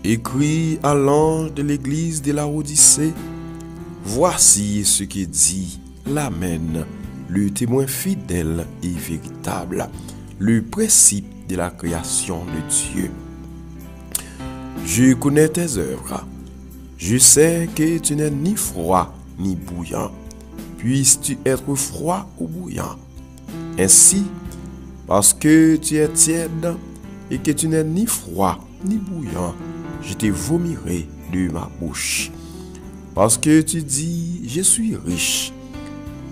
Écrit à l'ange de l'église de la Odyssée, voici ce que dit l'Amen, le témoin fidèle et véritable, le principe de la création de Dieu. Je connais tes œuvres. Je sais que tu n'es ni froid ni bouillant. Puisses-tu être froid ou bouillant? Ainsi, parce que tu es tiède et que tu n'es ni froid ni bouillant, je te vomirai de ma bouche. Parce que tu dis, je suis riche,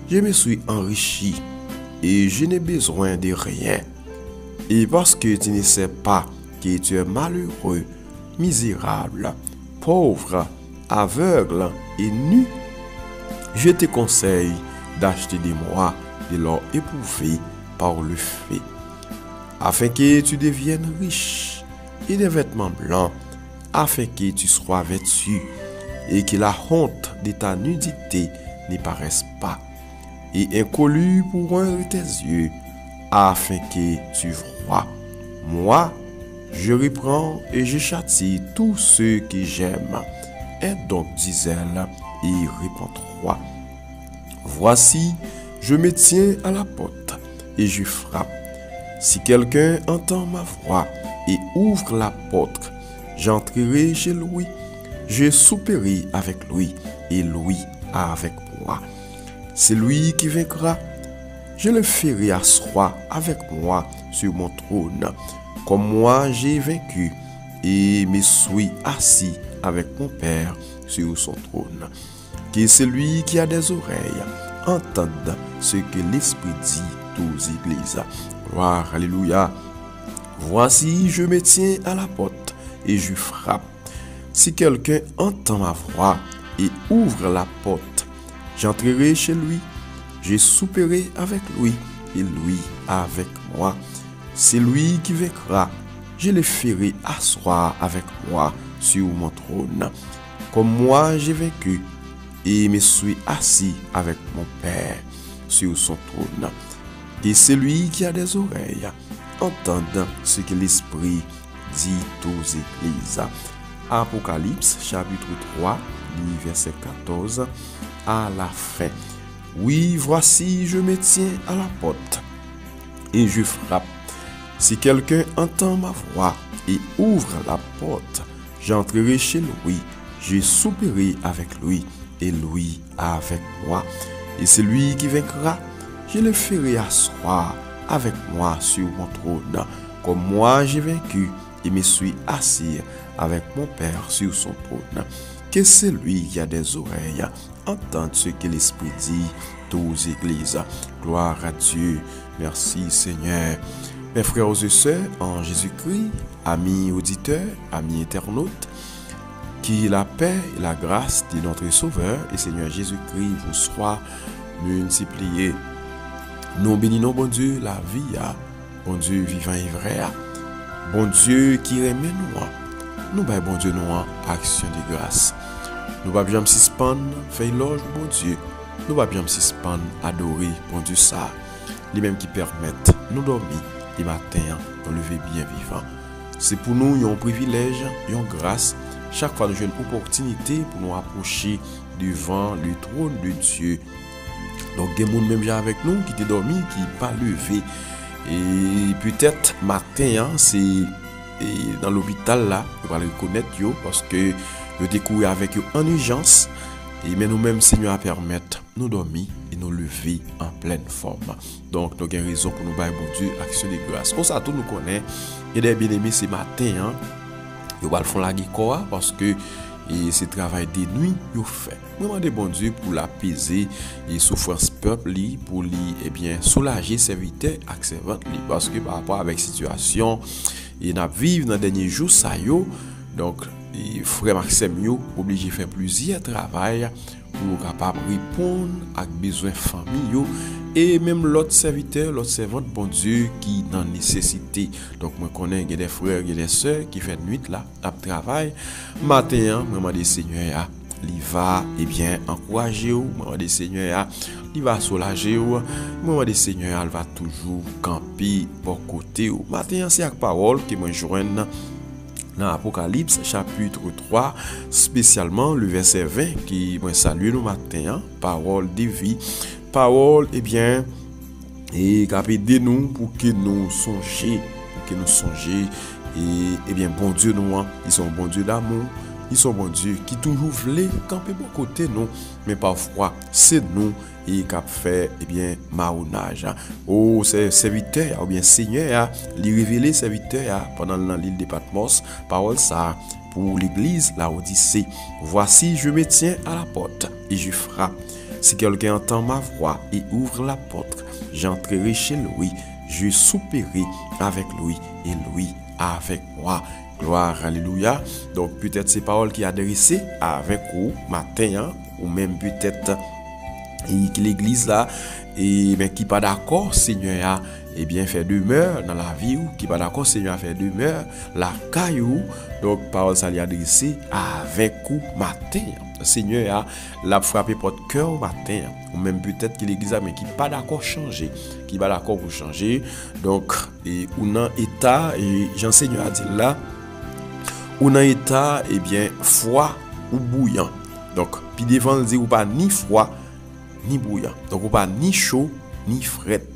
je me suis enrichi et je n'ai besoin de rien. Et parce que tu ne sais pas que tu es malheureux, misérable, pauvre, aveugle et nu, je te conseille d'acheter de moi de l'or éprouvé par le feu, afin que tu deviennes riche, et des vêtements blancs, afin que tu sois vêtu, et que la honte de ta nudité n'y paraisse pas, et un collier pour oindre tes yeux, afin que tu voies. Moi, je reprends et je châtie tous ceux que j'aime. Et donc, dis-elle, et réponds-toi. Voici, je me tiens à la porte et je frappe. Si quelqu'un entend ma voix et ouvre la porte, j'entrerai chez lui, je souperai avec lui et lui avec moi. C'est lui qui vaincra, je le ferai asseoir avec moi sur mon trône, comme moi j'ai vaincu et me suis assis avec mon Père sur son trône. Que celui qui a des oreilles entende ce que l'Esprit dit aux églises. Gloire, alléluia. Voici, je me tiens à la porte et je frappe. Si quelqu'un entend ma voix et ouvre la porte, j'entrerai chez lui, je souperai avec lui et lui avec moi. C'est lui qui vaincra, je le ferai asseoir avec moi sur mon trône, comme moi j'ai vaincu et me suis assis avec mon Père sur son trône. Et celui qui a des oreilles entende ce que l'Esprit dit aux églises. Apocalypse chapitre 3, verset 14 à la fin. Oui, voici, je me tiens à la porte et je frappe. Si quelqu'un entend ma voix et ouvre la porte, j'entrerai chez lui, je souperai avec lui et lui avec moi. Et celui qui vaincra, je le ferai asseoir avec moi sur mon trône, comme moi j'ai vaincu et me suis assis avec mon Père sur son trône. Que celui qui a des oreilles entende ce que l'Esprit dit aux églises. Gloire à Dieu. Merci Seigneur. Mes frères et sœurs en Jésus-Christ, amis auditeurs, amis internautes, que la paix et la grâce de notre Sauveur et Seigneur Jésus-Christ vous soient multipliées. Nous bénissons, bon Dieu, la vie, bon Dieu vivant et vrai, bon Dieu qui remet nous. Nous, bon Dieu, nous, action de grâce. Nous ne pouvons pas suspendre, faire éloge, bon Dieu. Nous ne pouvons pas suspendre, adorer, bon Dieu, ça. Les mêmes qui permettent nous dormir les matins, nous lever bien vivant. C'est pour nous un privilège, une grâce. Chaque fois, nous avons une opportunité pour nous approcher devant le trône de Dieu. Donc, il y a des gens même avec nous qui étaient dormis, qui n'ont pas levé. Et peut-être matin, c'est dans l'hôpital là, vous allez reconnaître parce que vous découvrez avec eux en urgence. Et mais nous-mêmes, Seigneur, à permettre nous dormir et nous lever en pleine forme. Donc, nous avons raison pour nous bailler, bon Dieu, action de grâce. Comme ça, tout nous connaît. Et des bien-aimés, ce matin, nous allons faire la guicora parce que ce travail de nuit, nous fait. Nous demandons, bon Dieu, pour l'apaiser et souffrance peuple, pour lui, soulager ses serviteurs et servantes. Parce que par rapport avec la situation, il a vivre dans les derniers jours, ça y est. Donc, frère Maxime yo obligé de faire plusieurs travail pour capable répondre à besoins famille et même l'autre serviteur, l'autre servante, bon Dieu, qui dans nécessité. Donc, moi connais des frères et des sœurs qui font nuit là, à travail. Matin, moi des Seigneur, il va encourager ou, moi des Seigneur, il va soulager ou, moi des Seigneur, il va toujours camper pour côté ou. Matin, c'est avec parole que moi joindre dans Apocalypse chapitre 3, spécialement le verset 20 qui moi salue nous matin, parole de vie, parole et qui a aidé nous pour que nous songions, et bien bon Dieu nous, ils sont bon Dieu d'amour. Ils sont bon Dieu qui toujours voulait camper bon côté nous, mais parfois c'est nous qui fait maronnage. Oh, c'est serviteur ou bien Seigneur, lui révéler serviteur pendant l'île de Patmos, parole ça pour l'église la Odyssée. Voici, je me tiens à la porte et je frappe. Si quelqu'un entend ma voix et ouvre la porte, j'entrerai chez lui, je souperai avec lui et lui avec moi. Gloire, alléluia. Donc peut-être ces paroles qui adressées avec vous matin, ou même peut-être que l'église là, et bien qui pas d'accord, Seigneur, fait demeure dans la vie, ou qui pas d'accord, Seigneur, fait demeure la caillou. Donc parole ça lui adressée avec vous matin. Seigneur l'a frappé votre cœur matin, ou même peut-être que l'église mais qui pas d'accord changer, qui pas d'accord pour changer. Donc ou dans état et j'enseigne à dire là, ou dans état froid ou bouillant. Donc puis devant le dire ou pas ni froid ni bouillant. Donc ou pas ni chaud ni fret.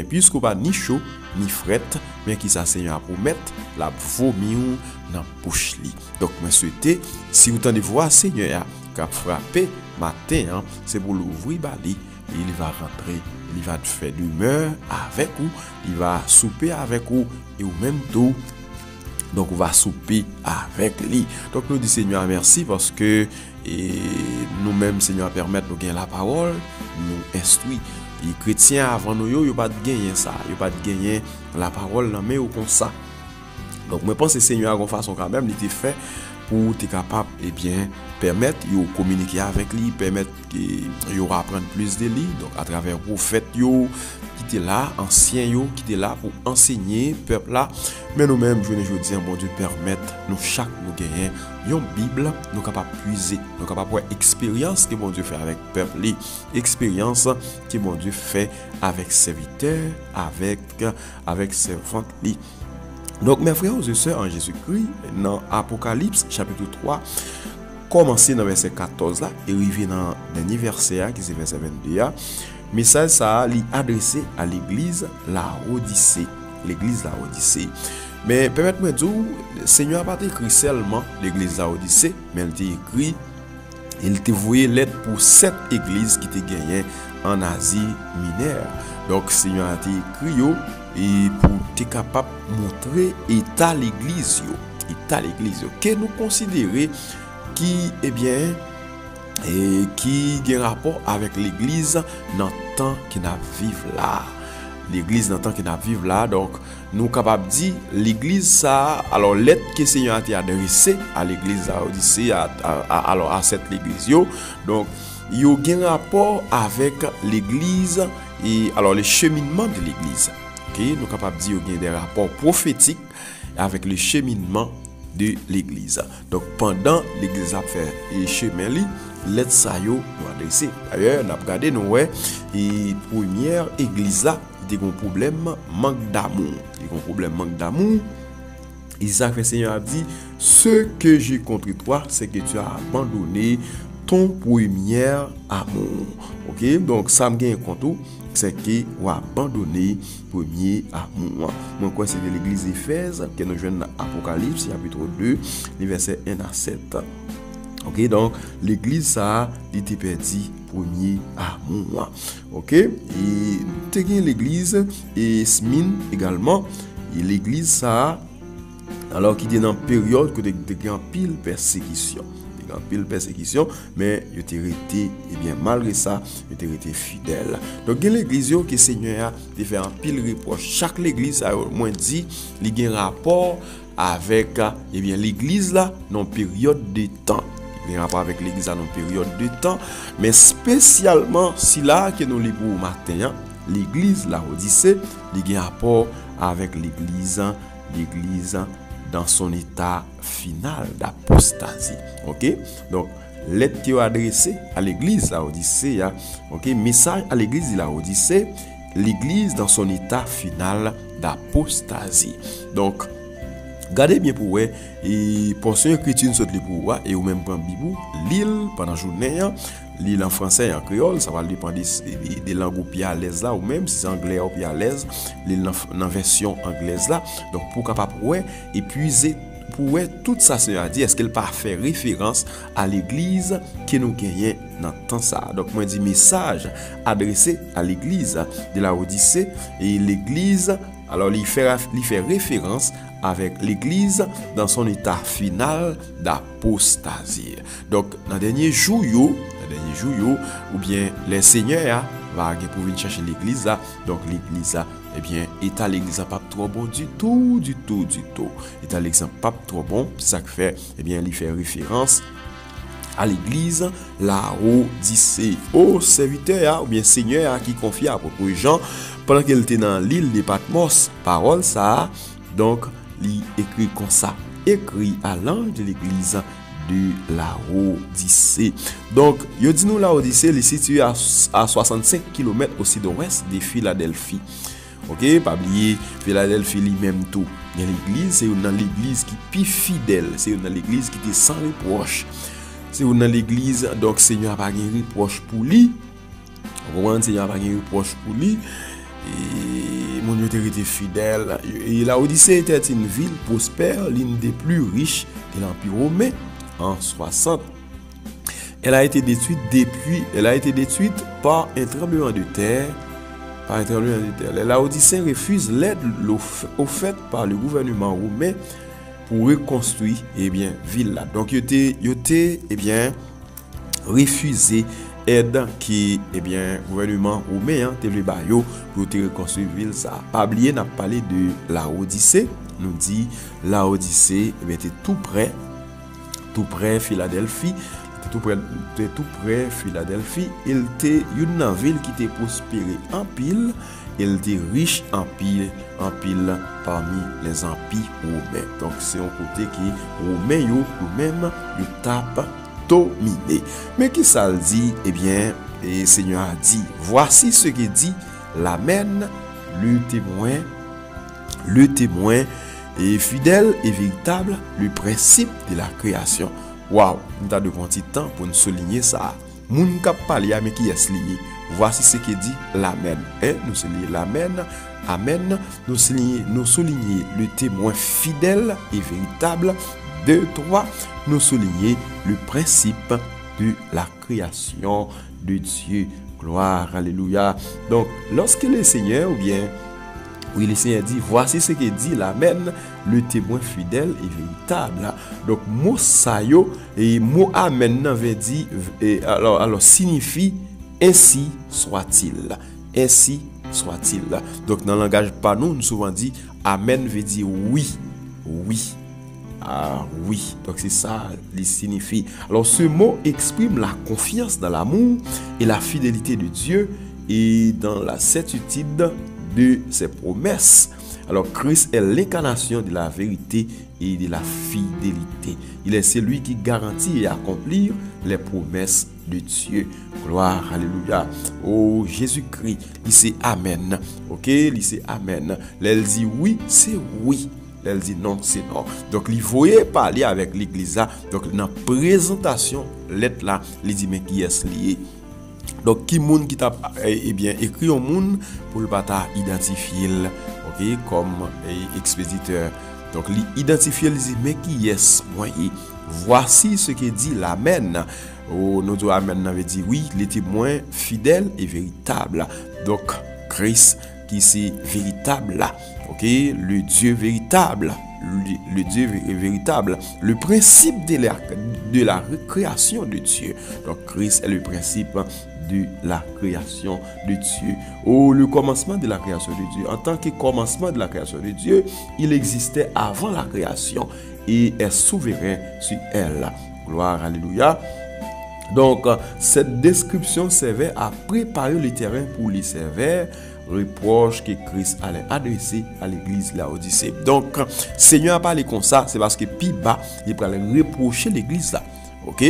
Puisqu'on pas ni chaud ni fret, mais qui ça Seigneur promettre la vomi ou dans bouche li. Donc moi souhaiter si vous tendez voir Seigneur qui a frappé matin, c'est pour l'ouvrir bali, il va rentrer, il va te faire d'humeur avec vous, il va souper avec vous et ou même tout. Donc on va souper avec lui. Donc nous disons Seigneur merci parce que nous-mêmes Seigneur permettre nous gagner la parole, nous instruit. Les chrétiens avant nous yo pas de gagner ça, yo pas de gagner la parole dans mais ou comme ça. Donc moi pense Seigneur en façon quand même il était fait pour être capable permettre de communiquer avec lui, permettre que yo apprendre plus de lui, donc à travers prophètes yo qui étaient là, anciens yo qui étaient là pour enseigner peuple là. Mais nous-mêmes je dis bon Dieu permettre nous chaque nous gagner une Bible, nous capable puiser, nous capable avoir expérience que bon Dieu fait avec peuple li, expérience que bon Dieu fait avec serviteurs, avec servants li. Donc mes frères et sœurs en Jésus-Christ, dans Apocalypse chapitre 3, commencer dans verset 14 là et arriver dans le dernier verset qui c'est verset 22 là, message ça li adressé à l'église la Odyssée, l'église la Odyssée. Mais permettez-moi de dire, le Seigneur n'a pas écrit seulement l'église la Odyssée, mais il t'a voué lettre pour 7 églises qui étaient gagnées en Asie mineure. Donc le Seigneur a écrit et pour être capable de montrer état l'église que nous considérons qui qui a rapport avec l'église dans le temps qui n'a vivre là. L'église dans le temps qui n'a vivre là, donc nous capables de dire l'église ça, alors lettre que le Seigneur a adressée à l'église à Odyssée à cette église donc il y a un rapport avec l'église et alors le cheminement de l'église. Nous sommes capables de dire qu'il y a des rapports prophétiques avec le cheminement de l'église. Donc pendant l'église a fait le chemin, lettre ça yo nous adresser. D'ailleurs, on a regardé nous et première église là, il y a un problème manque d'amour. Il y a un problème manque d'amour. Isaac le Seigneur a dit ce que j'ai contre toi, c'est que tu as abandonné ton premier amour. OK? Donc ça me gagne compte c'est que ou abandonné premier amour. Moi quoi c'est de l'église Éphèse que nous joignons dans Apocalypse chapitre 2, les versets 1 à 7. OK, donc l'église ça était perdu premier amour. OK? Et tu as l'église et Smyrne également, et l'église ça alors qui était dans période que de en pile persécution. En pile persécution, mais il était resté malgré ça, il était resté fidèle. Donc l'église que le Seigneur a fait un pile reproche. Chaque église a au moins dit il y a un rapport avec l'église là dans période de temps. Il y a un rapport avec l'église dans période de temps, mais spécialement si là que nous lisons au matin, l'église la Odyssée, il y a un rapport avec l'église dans son état final d'apostasie. OK? Donc, lettre qui est adressée à l'église la Odyssée, OK? Message à l'église de la Odyssée, l'église dans son état final d'apostasie. Donc, Gardez bien pour ouais et portion écriture saute les pour et ou même prendre bibou lire pendant journée lire en français et en créole ça va dépendre des langues ou bien à l'aise là ou même si c'est anglais ou bien à l'aise lire dans version anglaise là donc pour capable ouais épuiser pour ouais tout ça c'est à dire est-ce qu'elle pas fait référence à l'église que nous gagnons dans temps ça donc moi dit message adressé à l'église de la Odyssée et l'église alors il fait référence avec l'église dans son état final d'apostasie. Donc dans dernier jour ou bien les seigneurs va pour venir chercher l'église là. Donc l'église là eh bien état l'église pas trop bon du tout. État l'église pas trop bon, ça fait eh bien il fait référence à l'église Laodicée au serviteur ou bien seigneur qui confie à propos de Jean pendant qu'elle était dans l'île de Patmos parole ça donc il écrit comme ça écrit à l'ange de l'église de Laodicée donc il dit nous Laodicée est situé à 65 km au sud-ouest de Philadelphie. OK, pas oublier Philadelphie lui-même tout. Il y a l'église, c'est dans l'église qui plus fidèle, c'est dans l'église qui était sans reproche. C'est dans l'église donc Seigneur a pas de reproche pour lui. Vraiment Seigneur a pas de reproche pour lui. Et mon Dieu était fidèle. Et la Odyssée était une ville prospère, l'une des plus riches de l'Empire romain en 60. Elle a été détruite par un tremblement de terre. La Odyssée refuse l'aide offerte par le gouvernement romain pour reconstruire eh bien ville là. Donc il était eh bien refusé aide qui eh bien gouvernement romain te le bayo pour te reconstruire ville ça. Pas oublier n'a parlé de la Odyssée, nous dit la Odyssée eh bien était tout près Philadelphie. Tout près Philadelphie, il était une ville qui était prospérée en pile, il était riche en pile parmi les empires romains. Donc c'est un côté qui romain yo même yo tape dominé. Mais qui ça le dit eh bien le Seigneur a dit voici ce que dit l'Amen, le témoin est fidèle et véritable, le principe de la création. Waouh, nous avons de petit temps pour nous souligner ça. Moun k'ap parler mais qui est lié. Voici ce que dit l'Amen. Nous soulignons l'Amen. Amen. Nous soulignons le témoin fidèle et véritable. 2, 3. Nous soulignons le principe de la création de Dieu. Gloire, alléluia. Donc, lorsque le Seigneur ou bien oui, le Seigneur dit, voici ce que dit l'Amen, le témoin fidèle et véritable. Donc, mot sayo et mot Amen veut dire, alors signifie ainsi soit-il. Ainsi soit-il. Donc, dans le langage pas nous souvent dit, Amen veut dire oui. Oui. Ah oui. Donc, c'est ça, il signifie. Alors, ce mot exprime la confiance dans l'amour et la fidélité de Dieu et dans la certitude de ses promesses. Alors Christ est l'incarnation de la vérité et de la fidélité. Il est celui qui garantit et accomplit les promesses de Dieu. Gloire, alléluia. Oh Jésus-Christ, il c'est Amen. OK, il c'est Amen. Elle dit oui, c'est oui. Elle dit non, c'est non. Donc, il voyait parler avec l'église. Donc, dans la présentation, lettre là, il dit mais qui est lié. Donc, qui moun qui t'a eh bien écrit au monde pour le pas identifier OK comme expéditeur. Donc, l'identifier il dit mais qui est moi voici ce que dit l'Amen. Oh, notre Amen avait dit oui, les témoins fidèles et véritables. Donc, Christ qui c'est véritable là. OK, le Dieu véritable. Le Dieu est véritable, le principe de la création de Dieu. Donc Christ est le principe de la création de Dieu. Oh, le commencement de la création de Dieu. En tant que commencement de la création de Dieu, il existait avant la création et est souverain sur elle. Gloire, alléluia. Donc, cette description servait à préparer le terrain pour les servir. Reproche que Christ allait adresser à l'église Laodicée. Donc, Seigneur a parlé comme ça, c'est parce que plus bas, il va reprocher l'église là. OK?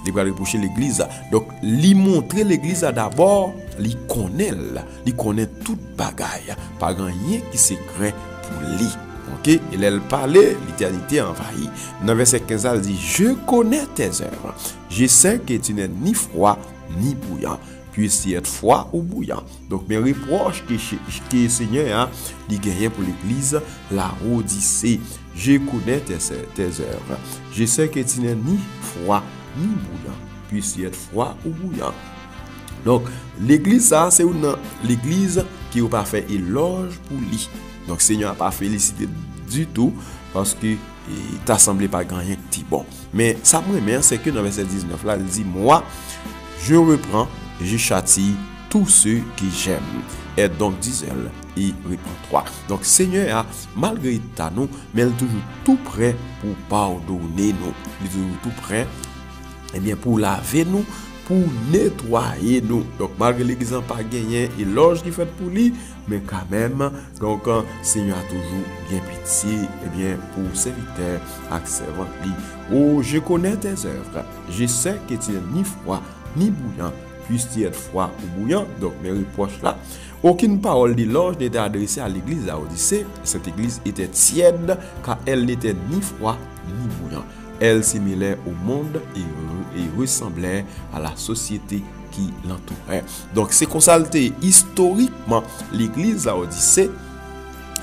Il va reprocher l'église là. Donc, lui montrer l'église là d'abord, lui connaît toute bagaille. Pas rien qui secret pour lui. Ok, et elle parlait, l'éternité envahie. Dans verset 15, elle dit, je connais tes œuvres. Je sais que tu n'es ni froid ni bouillant. Puisse-t-il être froid ou bouillant. Donc, mes reproches que le Seigneur a gagné pour l'église, la Odyssée. Je connais tes œuvres. Je sais que tu n'es ni froid ni bouillant. Puisse-t-il être froid ou bouillant. Donc, l'église, ça, c'est l'église qui n'a pas fait éloge pour lui. Donc, le Seigneur n'a pas félicité du tout parce que t'a semblé pas gagner petit bon. Mais ça me remet, c'est que dans verset 19 là, il dit, moi, je reprends, je châtie tous ceux qui j'aime. Et donc, dit-elle, il répond 3. Donc, Seigneur, malgré nous, mais il est toujours tout prêt pour pardonner nous. Il est toujours tout prêt, eh bien, pour laver nous, pour nettoyer nous. Donc, malgré l'église n'a pas gagné éloge qui fait pour lui, mais quand même, donc, Seigneur a toujours bien pitié, eh bien, pour serviteur, avec servant lui. Oh, je connais tes œuvres. Je sais que tu n'es ni froid, ni bouillant. Puisse-t-il être froid ou bouillant? Donc, mes reproches là. Aucune parole d'éloge n'était adressée à l'église à Odyssée. Cette église était tiède, car elle n'était ni froid, ni bouillant. Elle s'assimilait au monde et ressemblait à la société qui l'entourait. Donc, c'est constaté historiquement l'église à Odyssée.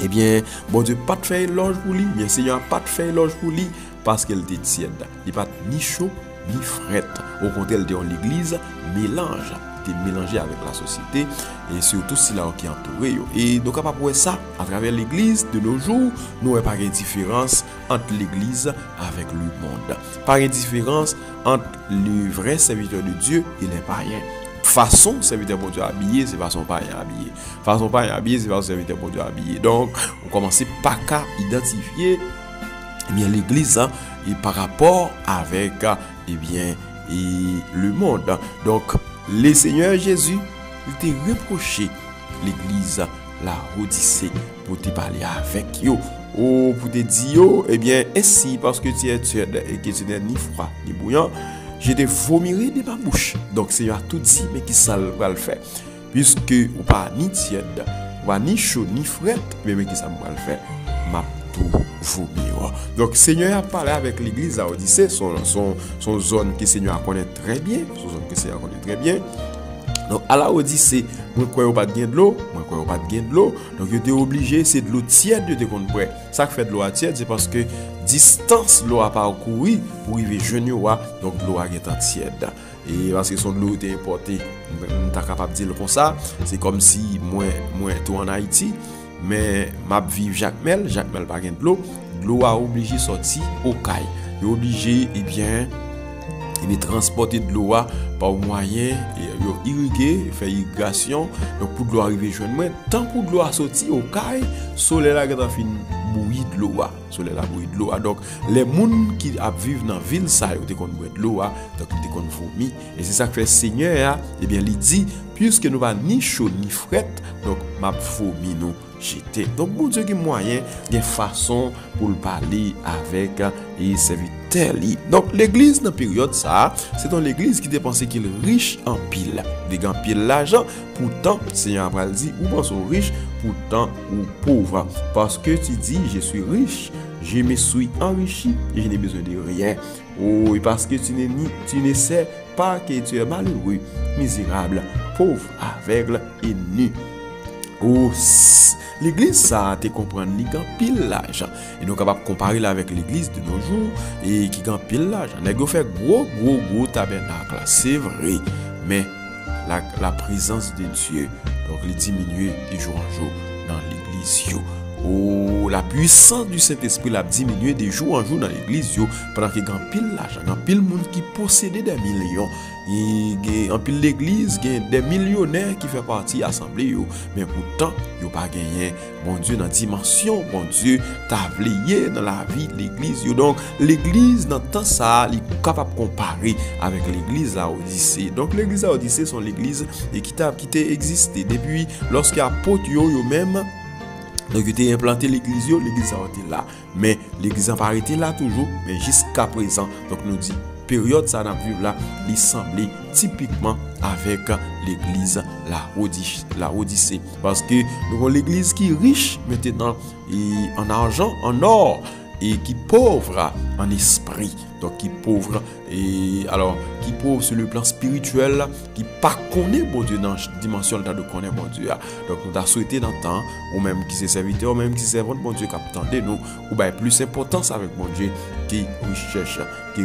Eh bien, bon Dieu, pas de fait éloge pour lui. Bien, Seigneur, pas de fait éloge pour lui parce qu'elle était tiède. Il n'est pas ni chaud ni frette. Au contraire, elle était en l'église, mélange. Était mélangé avec la société et surtout si là qui entouré. Et donc, capable de ça, à travers l'église de nos jours, nous n'avons pas de différence entre l'église avec le monde. Pas de différence entre le vrai serviteur de Dieu et les païens. Façon serviteur pour Dieu habillé, c'est façon païen habillé. Façon païen habillé, c'est façon serviteur pour Dieu habillé. Donc, on commence pas qu'à identifier eh bien l'église hein, et par rapport avec eh bien et le monde. Donc, le Seigneur Jésus, il t'a reproché l'église, la Odyssée, pour te parler avec eux. Ou pour te dire, eh bien, ainsi, parce que tu es tiède et que tu n'es ni froid ni bouillant, je te vomirai de ma bouche. Donc, le Seigneur a tout dit, mais qui ça va le faire? Puisque ou pas ni tiède, ou pas ni chaud, ni frette, mais qui ça va le faire? Ma tout vomir. Donc, le Seigneur a parlé avec l'église à Odyssée, son zone que le Seigneur connaît très bien, son zone que le Seigneur connaît très bien. Donc, à la Odyssée, moi, je ne crois pas de l'eau, moi, je ne crois pas de l'eau. Donc, j'étais obligé, c'est de l'eau tiède, de comprendre. Ça qui fait de l'eau tiède, c'est parce que distance l'eau a parcouru pour arriver genou, donc l'eau est tiède. Et parce que son l'eau était importée, on est capable de dire comme ça. C'est comme si moi, tout en Haïti, mais ma vie Jacques Mel pas de l'eau a obligé de sortir au caille. Il est obligé, eh bien, il est transporté de l'eau par moyen et irriguer, faire irrigation. Donc pour de l'eau arriver jeune moi, tant pour de l'eau à sortir au caille, soleil là qui a fin bouillir de l'eau, soleil là bouillir de l'eau. Donc les gens qui vivent dans ville ça, ils ont boire de l'eau, donc ils ont vomi et c'est ça que fait Seigneur eh bien il dit puisque nous pas ni chaud ni frette, donc m'a vomi nous jeter. Donc bon Dieu qui moyen, il y a façon pour parler avec et serviteur. Donc l'église dans période ça, c'est dans l'église qui dépensait qu'il est riche en pile. Des en pile l'argent, pourtant Seigneur Abraham dit ou pense aux riches, pourtant ou pauvres. Parce que tu dis je suis riche, je me suis enrichi et je n'ai besoin de rien. Oh, et parce que tu ne sais pas que tu es malheureux, misérable, pauvre, aveugle et nu. Oh, l'église, ça, te comprendre, il gagne pile l'argent. Et nous, capable de comparer là avec l'église de nos jours et qui gagne pile l'argent. Nous fait gros tabernacle, c'est vrai. Mais la présence de Dieu, donc, il diminue de jour en jour dans l'église. Oh, la puissance du Saint-Esprit l'a diminué de jour en jour dans l'église pendant qu'il y a pile l'argent, il y a pile monde qui possède des millions. Et en pile l'église, il y a des millionnaires qui font partie de l'assemblée, mais pourtant, ils n'ont pas gagné. Bon Dieu, dans la dimension, bon Dieu, tablier dans la vie de l'église. Donc, l'église, dans temps ça, il est capable de comparer avec l'église à Odyssée. Donc, l'église à Odyssée, c'est l'église qui a existé depuis lorsqu'il y a apôtres eux-mêmes. Donc, il a implanté l'église a été là. Mais l'église n'a pas arrêté là toujours, mais jusqu'à présent. Donc, nous dit, période ça n'a vu là, il semblait typiquement avec l'église la Odyssée. Parce que nous avons l'église qui est riche maintenant en argent, en or, et qui est pauvre en esprit. Donc qui est pauvre et alors qui est pauvre sur le plan spirituel, qui pas connaît bon Dieu dans la dimension de connaître bon Dieu. Donc nous avons souhaité dans le temps, ou même qui s'est serviteur, ou même qui s'est bon Dieu qui attendait nous, ou bien plus importance avec bon Dieu qui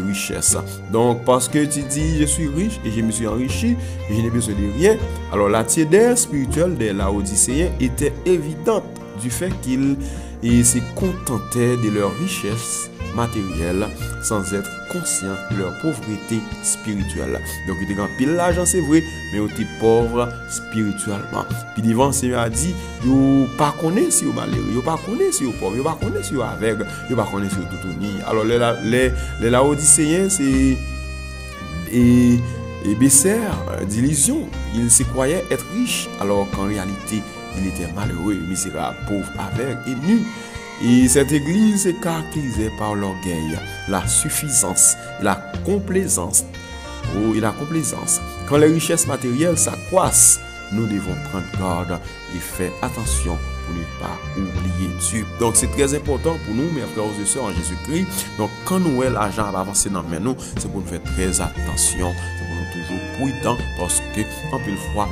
richesse. Donc parce que tu dis je suis riche et je me suis enrichi et je n'ai besoin de rien. Alors la tiédeur spirituelle des Laodicéens était évidente du fait qu'ils se contentaient de leur richesse matérielle sans être conscients de leur pauvreté spirituelle. Donc ils étaient en pile l'argent c'est vrai, mais ils étaient pauvres spirituellement. Puis devant le Seigneur a dit, ils pas connaissent si ils malheureux, ils pas connaissent si ils pauvres, ils pas connaissent si ils aveugles, ils pas connaissent si ils tout unis. Alors les Laodicéens c'est et Besser d'illusion, ils se croyaient être riches alors qu'en réalité il était malheureux, misérable, pauvre, aveugle et nu. Et cette église est caractérisée par l'orgueil, la suffisance, la complaisance. Et la complaisance. Quand les richesses matérielles s'accroissent, nous devons prendre garde et faire attention pour ne pas oublier Dieu. Donc c'est très important pour nous, mes frères et sœurs en Jésus-Christ. Donc quand nous voyons l'argent avancer dans nous, c'est pour nous faire très attention, c'est pour nous toujours prudents, parce que en pile fois,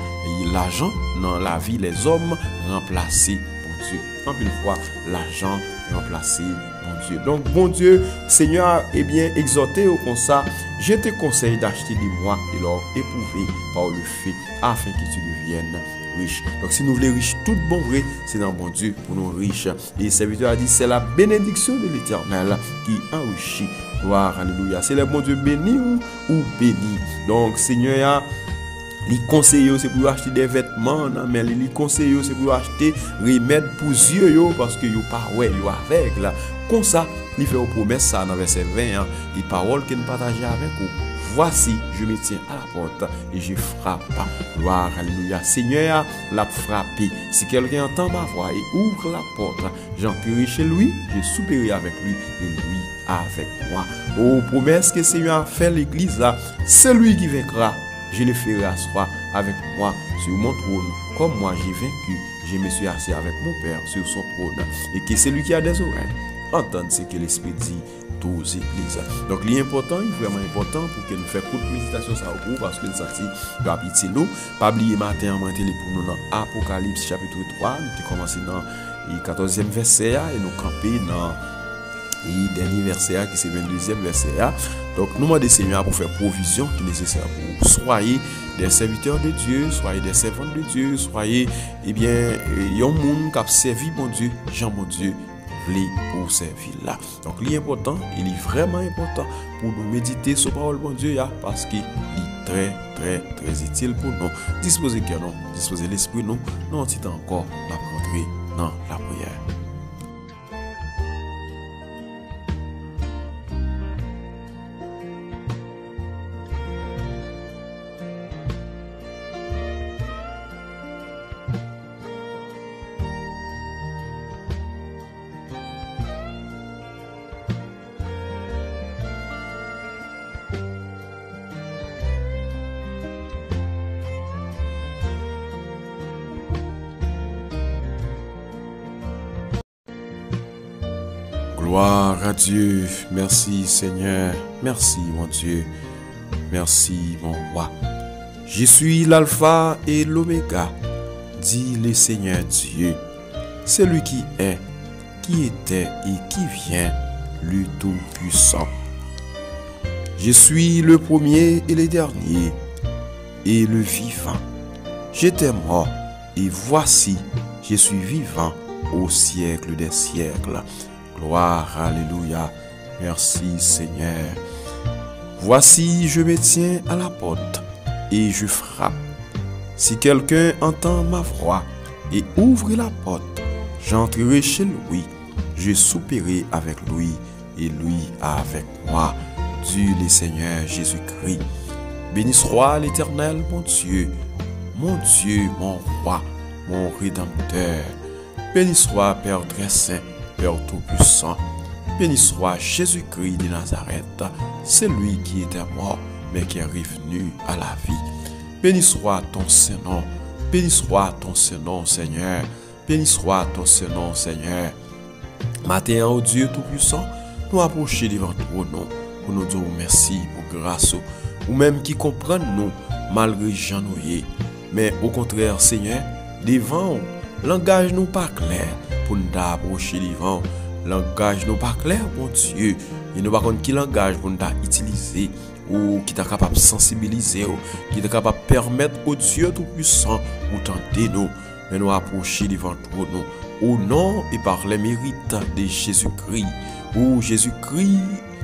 l'argent dans la vie les hommes remplacés pour Dieu. En pile fois, l'argent remplacé bon Dieu. Donc bon Dieu, Seigneur, est bien exhorté au comme ça. Je te conseille d'acheter des mois et l'or éprouvé par le fait afin que tu deviennes riche. Donc si nous voulons riches, tout bon vrai, c'est dans bon Dieu pour nous riches. Et le serviteur a dit, c'est la bénédiction de l'Éternel qui enrichit. Gloire, alléluia. C'est le bon Dieu béni ou béni. Donc Seigneur, les conseils c'est pour acheter des vêtements, mais les conseils c'est pour acheter remèdes pour yeux parce que yo pas ouais, yo aveugle. Comme ça, il fait une promesse ça dans verset 20, hein, les paroles qu'il partageait avec vous. Voici, je me tiens à la porte et je frappe. Gloire, alléluia. Seigneur, l'a frappé. Si quelqu'un entend ma voix et ouvre la porte, j'entrerai chez lui, je souperai avec lui et lui avec moi. Oh, promesse que le Seigneur a fait l'église là, c'est lui qui vaincra. Je le ferai asseoir avec moi sur mon trône, comme moi j'ai vaincu, je me suis assis avec mon Père sur son trône. Et que celui qui a des oreilles entende ce que l'Esprit dit aux églises. Donc, l'important, il est vraiment important pour que nous fassions toute méditation ça au bout, parce que nous sorti de la pitié nous. Pas oublier matin, pour nous dans Apocalypse chapitre 3, nous avons commencé dans le 14e verset et nous camper dans le dernier verset qui c'est le 22e verset. Donc nous demandons Seigneur pour faire provision qui est nécessaire pour soyez des serviteurs de Dieu, soyez des servantes de Dieu, soyez un monde qui a servi mon Dieu, Jean mon Dieu pour servir là. Donc l'important, il est vraiment important pour nous méditer sur la parole de Dieu parce qu'il est très très utile pour nous. Disposer cœur nous, disposer l'esprit nous, non petit encore la rentrer dans la prière. Gloire à Dieu. Merci Seigneur. Merci mon Dieu. Merci mon roi. Je suis l'alpha et l'oméga, dit le Seigneur Dieu. Celui qui est, qui était et qui vient, le Tout-Puissant. Je suis le premier et le dernier et le vivant. J'étais mort et voici, je suis vivant au siècle des siècles. Gloire, alléluia. Merci Seigneur. Voici, je me tiens à la porte et je frappe. Si quelqu'un entend ma voix et ouvre la porte, j'entrerai chez lui, je souperai avec lui et lui avec moi. Dieu le Seigneur Jésus-Christ. Béni soit l'Éternel, mon Dieu, mon roi, mon Rédempteur. Béni soit Père très saint, Père Tout-Puissant. Béni soit Jésus-Christ de Nazareth, c'est lui qui était mort, mais qui est revenu à la vie. Béni soit ton Saint-Nom, béni soit ton Saint-Nom, Seigneur, béni soit ton Saint-Nom, Seigneur. Matin, ô Dieu Tout-Puissant, nous approcher devant toi, non, pour nous dire merci pour grâce, ou même qui comprennent nous, malgré Jean Nouye. Mais au contraire, Seigneur, devant, langage nous pas clair pour nous approcher devant. Langage nous pas clair, mon Dieu. Et nous pas contre qui langage pour nous utiliser ou qui est capable de sensibiliser, qui est capable de permettre au Dieu Tout-Puissant ou tenter nous. Mais nous approcher devant toi, nous, au nom et par les mérites de Jésus-Christ. Ou Jésus-Christ,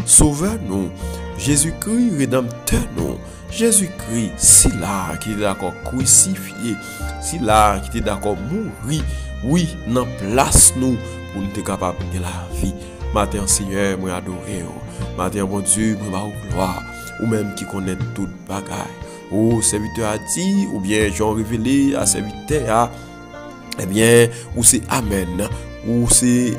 sauveur-nous. Jésus-Christ, rédempteur nous. Jésus-Christ, si là qui est d'accord crucifié, si là qui est d'accord mourir, oui, dans place nous pour nous être capable de la vie. Matin, Seigneur, moi adorer. Matin, bon Dieu, moi gloire. Ou même qui connaît toute bagaille. Ou serviteur a dit, ou bien j'ai révélé à serviteur, eh bien, ou c'est Amen. Ou c'est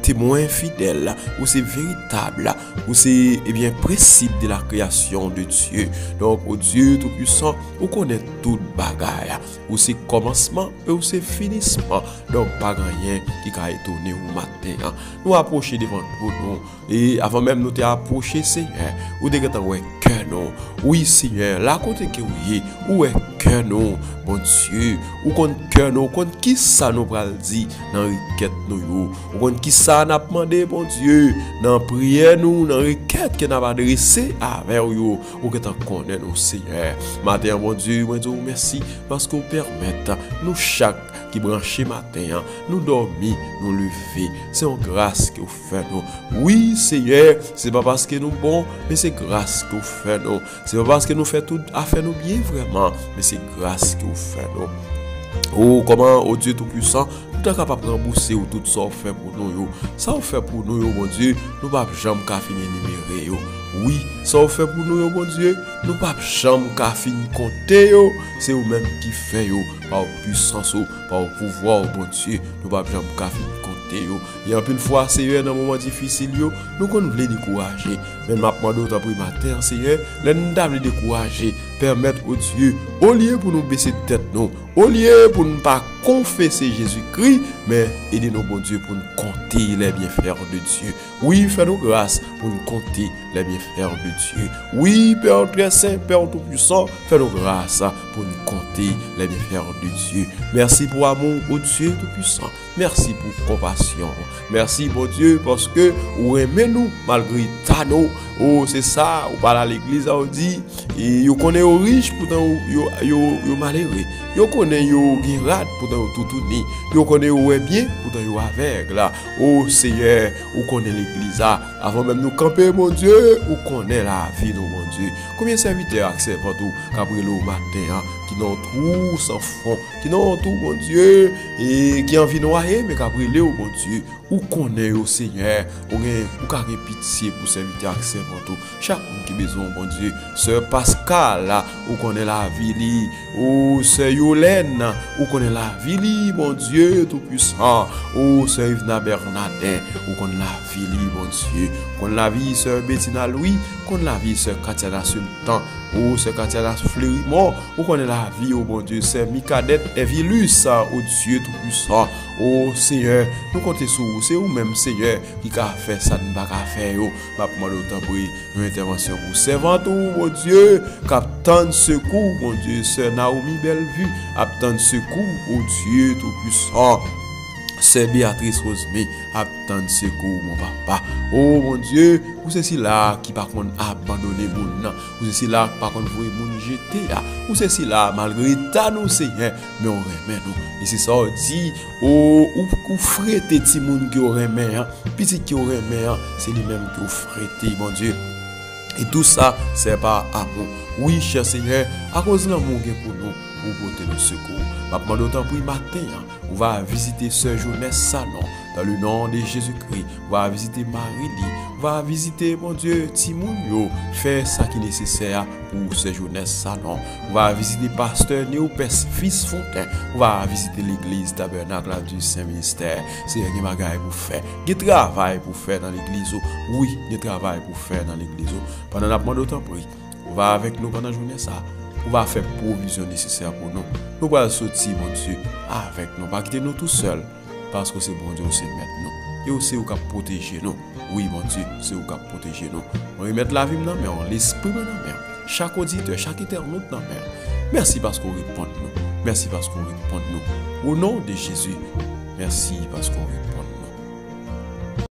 témoin fidèle, ou c'est véritable, ou c'est principe de la création de Dieu. Donc, au Dieu Tout-Puissant, on connaît toute bagaille, ou c'est commencement, ou c'est finissement. Donc, pas rien qui a étonné au matin. Nous approcher devant nous, et avant même nous t'approcher, Seigneur, ou de que nous. Oui, Seigneur, là côté que oui, où est que nous, bon Dieu, ou qu'on que nous, qu'on qui ça nous pral dit dans requête nous, ou qu'on qui ça n'a demandé, bon Dieu, dans prière nous, dans requête que n'a adressé avec vous, ou que t'en connaît nous, Seigneur. Matin, bon Dieu, moi je vous remercie parce que vous permettez nous chaque qui branché matin, nous dormir, nous lever. C'est en grâce que vous faites nous. Oui, Seigneur, c'est pas parce que nous bons, mais c'est grâce que vous faites nous. C'est pas parce que nous faisons tout à faire nous bien vraiment, mais c'est grâce que vous faites nous. Oh, comment, oh Dieu Tout-Puissant, nous sommes capables de rembourser tout ça fait pour nous. Ça fait pour nous, mon Dieu, nous ne pouvons jamais finir numérer. Oui, ça fait pour nous, mon Dieu, nous ne pouvons jamais finir compter. C'est vous-même qui fait, par puissance, par pouvoir, mon Dieu, nous ne pouvons jamais finir compter. Il y a une fois, Seigneur, dans un moment difficile, nous voulons décourager. Mais maintenant, d'autres après matin, Seigneur, nous devons décourager, permettre au Dieu, au lieu pour nous baisser de tête, nous, au lieu pour ne pas confesser Jésus-Christ, mais aidez-nous, bon Dieu, pour nous compter les bienfaits de Dieu. Oui, fais-nous grâce pour nous compter les bienfaits de Dieu. Oui, Père très saint, Père tout-puissant, fais-nous grâce pour nous compter les bienfaits de Dieu. Merci pour l'amour au Dieu tout-puissant. Merci pour compassion. Merci, bon Dieu, parce que vous aimez nous malgré nous. Oh, c'est ça, vous parlez à l'église, on dit, et vous connaissez les riches, pourtant vous malheureux. Vous connaissez les guérades, pourtant vous tout ni. Vous connaissez les bien, pourtant vous aveugles. Oh Seigneur, vous connaissez l'église. Avant même nous camper, mon Dieu, vous connaissez la vie, mon Dieu. Combien de serviteurs acceptent tout, Gabriel au matin, qui n'ont tout sans fond, qui n'ont tout, mon Dieu, et qui ont envie de noyer, mais Gabriel au bon Dieu, vous connaissez au Seigneur, vous avez pitié pour serviteurs acceptent tout. Chaque monde qui a besoin, bon Dieu, Sœur Pascal, vous connaissez la vie, ou Sœur Yolène, vous connaissez la vie, mon Dieu, tout puissant, ou Sœur Yvna Bernadette, vous connaissez la vie, mon Dieu, vous connaissez la vie, Sœur Bettina Louis, vous connaissez la vie, Sœur Katiana Sultan, ou Sœur Katiana Fleurimont, vous connaissez la vie, oh mon Dieu, Sœur Mikadette Evilus, oh Dieu tout puissant, oh Seigneur, nous comptons sur vous, c'est vous-même, Seigneur, qui a fait ça, nous pas faire, ma demande autant pour une intervention pour servant, mon Dieu, captain de secours, mon Dieu, Sœur Naomi Bellevue, captain de secours, oh Dieu tout puissant. C'est Béatrice Rosemée, attendre secours, mon papa. Oh mon Dieu, vous c'est là qui par contre abandonné mon nom. Vous c'est là par contre vous mon jeter. Vous c'est là malgré ta nous Seigneur, mais on remet nous. Et c'est ça on dit, oh ou frette ti moun qui remet, petit qui remet, c'est lui même qui frette, mon Dieu. Et tout ça, c'est pas amour. Oui, cher Seigneur, à cause de l'amour pour nous, pour porter le secours. Maintenant, d'autant pour matin, on va visiter Sœur Jeunesse Salon, dans le nom de Jésus-Christ. On va visiter Marie-Lie, on va visiter, mon Dieu, Timounio, faire ça qui est nécessaire pour ce jeunesse salon. On va visiter pasteur Néopès, fils Fontaine. On va visiter l'église tabernacle du Saint-Ministère. C'est un bagage pour faire. Il y a travail pour faire dans l'église. Oui, il y a travail pour faire dans l'église. Pendant la demande d'autant prix, on va avec nous pendant la journée ça. On va faire provision nécessaire pour nous. Nous allons sortir, mon Dieu, avec nous. Pas quitter nous tout seuls. Parce que c'est bon Dieu, c'est mettre nous. Et aussi, vous pouvez protéger nous. Oui, mon Dieu, c'est vous qui protéger nous. On va mettre la vie dans la mer, l'esprit dans la mer. Chaque auditeur, chaque internaute dans la mer. Merci parce qu'on répond nous. Merci parce qu'on répond nous. Au nom de Jésus, merci parce qu'on répond.